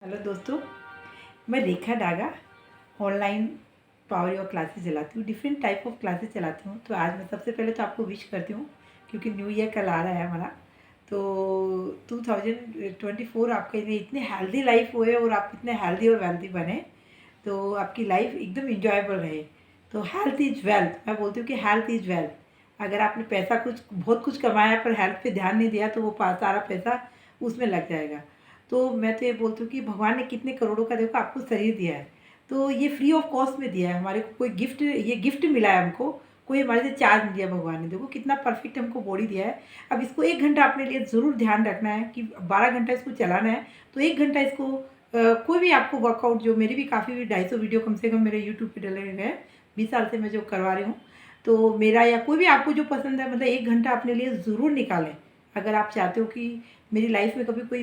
Hello दोस्तों, मैं Rekha Daga online power yoga classes चलाती हूँ। डिफरेंट टाइप ऑफ क्लासेस चलाती हूँ। तो आज मैं सबसे पहले तो आपको विश करती हूँ क्योंकि न्यू ईयर कल आ रहा है हमारा। तो 2024 आपके लिए इतने हेल्दी लाइफ हुए और आप इतने हेल्दी और वेल्दी बने तो आपकी लाइफ एकदम इंजॉयबल रहे। तो हेल्थ इज़ वेल्थ, मैं बोलती हूँ कि हेल्थ इज़ वेल्थ। अगर आपने पैसा बहुत कुछ कमाया पर हेल्थ पे ध्यान नहीं दिया तो वो सारा पैसा उसमें लग जाएगा। तो मैं तो ये बोलती हूँ कि भगवान ने कितने करोड़ों का देखो आपको शरीर दिया है, तो ये फ्री ऑफ कॉस्ट में दिया है हमारे को। कोई गिफ्ट, ये गिफ्ट मिला है हमको, कोई हमारे से चार्ज नहीं दिया भगवान ने। देखो कितना परफेक्ट हमको बॉडी दिया है। अब इसको 1 घंटा अपने लिए ज़रूर ध्यान रखना है कि 12 घंटा इसको चलाना है। तो 1 घंटा इसको कोई भी आपको वर्कआउट, जो मेरी भी काफ़ी 250 वीडियो कम से कम मेरे यूट्यूब पे डले हुए हैं, 20 साल से मैं जो करवा रही हूँ। तो मेरा या कोई भी आपको जो पसंद है, मतलब 1 घंटा अपने लिए ज़रूर निकालें। अगर आप चाहते हो कि मेरी लाइफ में कभी कोई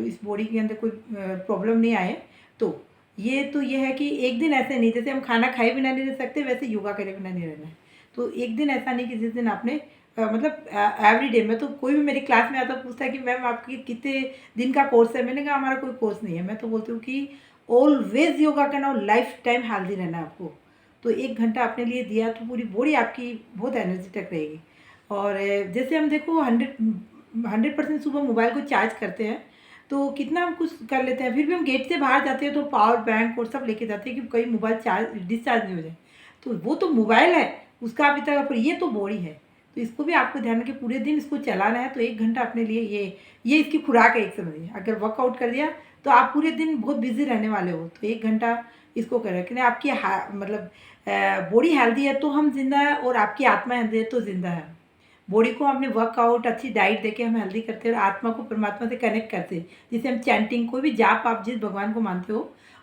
इस बॉडी के अंदर कोई प्रॉब्लम नहीं आए, तो ये है कि एक दिन ऐसे नहीं, जैसे हम खाना खाए बिना नहीं रह सकते वैसे योगा करे बिना नहीं रहना है। तो एक दिन ऐसा नहीं कि जिस दिन आपने मतलब एवरी डे में, तो कोई भी मेरी क्लास में आता पूछता है कि मैम आपकी कितने दिन का कोर्स है। मैंने कहा हमारा कोई कोर्स नहीं है। मैं तो बोलती हूँ कि ऑलवेज योगा करना और लाइफ टाइम हेल्दी रहना है आपको। तो 1 घंटा अपने लिए दिया तो पूरी बॉडी आपकी बहुत एनर्जेटिक रहेगी। और जैसे हम देखो 100% सुबह मोबाइल को चार्ज करते हैं तो कितना हम कुछ कर लेते हैं, फिर भी हम गेट से बाहर जाते हैं तो पावर बैंक और सब लेके जाते हैं कि कहीं मोबाइल चार्ज डिस्चार्ज नहीं हो जाए। तो वो तो मोबाइल है, उसका अभी तक, पर ये तो बॉडी है। तो इसको भी आपको ध्यान रखें, पूरे दिन इसको चलाना है। तो 1 घंटा अपने लिए ये इसकी खुराक है एक समझिए। अगर वर्कआउट कर दिया तो आप पूरे दिन बहुत बिजी रहने वाले हो। तो 1 घंटा इसको कर रखें। आपकी मतलब बॉडी हेल्दी है तो हम जिंदा है, और आपकी आत्मा हेल्दी है तो जिंदा है। बॉडी को हमने वर्कआउट, अच्छी डाइट देके हम हेल्दी करते हैं और आत्मा को परमात्मा से कनेक्ट करते हैं। जिसे हम चैंटिंग, कोई भी जाप आप जिस भगवान को मानते हो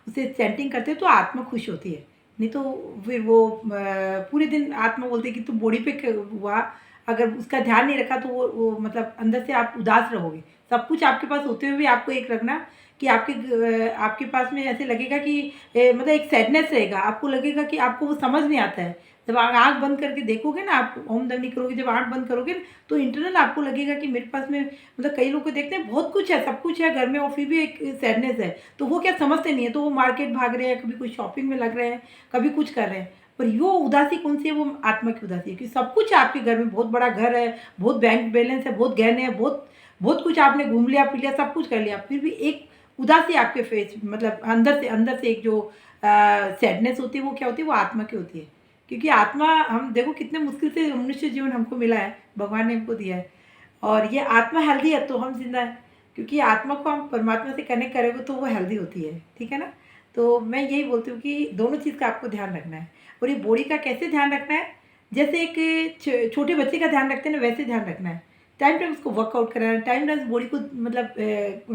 उसे चैंटिंग करते हो तो आत्मा खुश होती है। नहीं तो फिर वो पूरे दिन आत्मा बोलती है कि तुम बॉडी पे हुआ, अगर उसका ध्यान नहीं रखा तो वो मतलब अंदर से आप उदास रहोगे। सब कुछ आपके पास होते हुए भी आपको एक रखना कि आपके पास में ऐसे लगेगा कि मतलब एक सैडनेस रहेगा। आपको लगेगा कि आपको वो समझ नहीं आता है। जब आप आँख बंद करके देखोगे ना, आप ओम दम नहीं करोगे, जब आँख बंद करोगे तो इंटरनल आपको लगेगा कि मेरे पास में, मतलब कई लोग को देखते हैं बहुत कुछ है, सब कुछ है घर में और फिर भी एक सैडनेस है। तो वो क्या समझते नहीं है, तो वो मार्केट भाग रहे हैं, कभी कोई शॉपिंग में लग रहे हैं, कभी कुछ कर रहे हैं। पर वो उदासी कौन सी है? वो आत्मा की उदासी है कि सब कुछ है आपके घर में, बहुत बड़ा घर है, बहुत बैंक बैलेंस है, बहुत गहने हैं, बहुत बहुत कुछ आपने घूम लिया फिर लिया, सब कुछ कर लिया, फिर भी एक उदासी आपके फेस, मतलब अंदर से एक जो सैडनेस होती है, वो क्या होती है? वो आत्मा की होती है। क्योंकि आत्मा, हम देखो कितने मुश्किल से मनुष्य जीवन हमको मिला है, भगवान ने हमको दिया है। और ये आत्मा हेल्दी है तो हम जिंदा है, क्योंकि आत्मा को हम परमात्मा से कनेक्ट करेंगे तो वो हेल्दी होती है। ठीक है ना? तो मैं यही बोलती हूँ कि दोनों चीज़ का आपको ध्यान रखना है। और ये बॉडी का कैसे ध्यान रखना है? जैसे एक छोटे बच्चे का ध्यान रखते हैं ना, वैसे ध्यान रखना है। टाइम टाइम उसको वर्कआउट कराना है, टाइम टाइम बॉडी को मतलब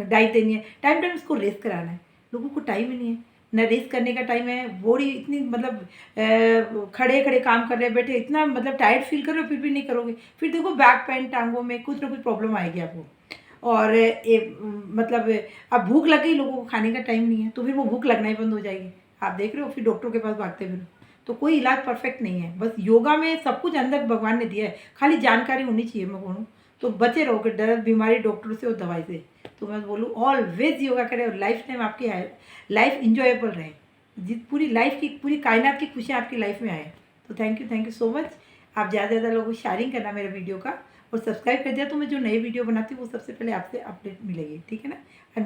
डाइट देनी है, टाइम टाइम उसको रेस्ट कराना है। लोगों को टाइम ही नहीं है, ना रेस्ट करने का टाइम है। बॉडी इतनी मतलब खड़े खड़े काम कर रहे हैं, बैठे इतना मतलब टायर्ड फील कर रहे हो फिर भी नहीं करोगे, फिर देखो बैक पेन, टांगों में कुछ ना कुछ प्रॉब्लम आएगी आपको। और मतलब अब भूख लग गई, लोगों को खाने का टाइम नहीं है तो फिर वो भूख लगना ही बंद हो जाएगी। आप देख रहे हो, फिर डॉक्टर के पास भागते फिर। तो कोई इलाज परफेक्ट नहीं है। बस योगा में सब कुछ अंदर भगवान ने दिया है, खाली जानकारी होनी चाहिए। मैं बोलूँ तो बचे रहोगे दर्द, बीमारी, डॉक्टर से और दवाई से। तो मैं बोलूँ ऑलवेज योगा करें और लाइफ टाइम आपकी लाइफ इंजॉयबल रहे। जिस पूरी लाइफ की, पूरी कायनात की खुशियाँ आपकी लाइफ में आए। तो थैंक यू सो मच। आप ज़्यादा से ज़्यादा लोगों को शेयरिंग करना मेरे वीडियो का, और सब्सक्राइब कर दिया तो मैं जो नई वीडियो बनाती हूँ वो सबसे पहले आपसे अपडेट मिलेगी। ठीक है ना? और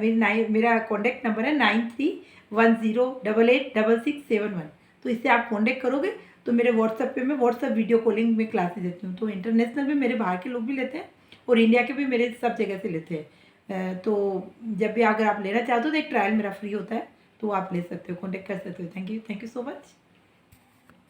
मेरा कॉन्टैक्ट नंबर है 9310886671। तो इससे आप कॉन्टैक्ट करोगे तो मेरे व्हाट्सएप पे मैं व्हाट्सएप वीडियो कॉलिंग में क्लासेस देती हूँ। तो इंटरनेशनल भी मेरे बाहर के लोग भी लेते हैं और इंडिया के भी मेरे सब जगह से लेते हैं। तो जब भी अगर आप लेना चाहते हो तो एक ट्रायल मेरा फ्री होता है, तो आप ले सकते हो, कॉन्टैक्ट कर सकते हो। Thank you so much.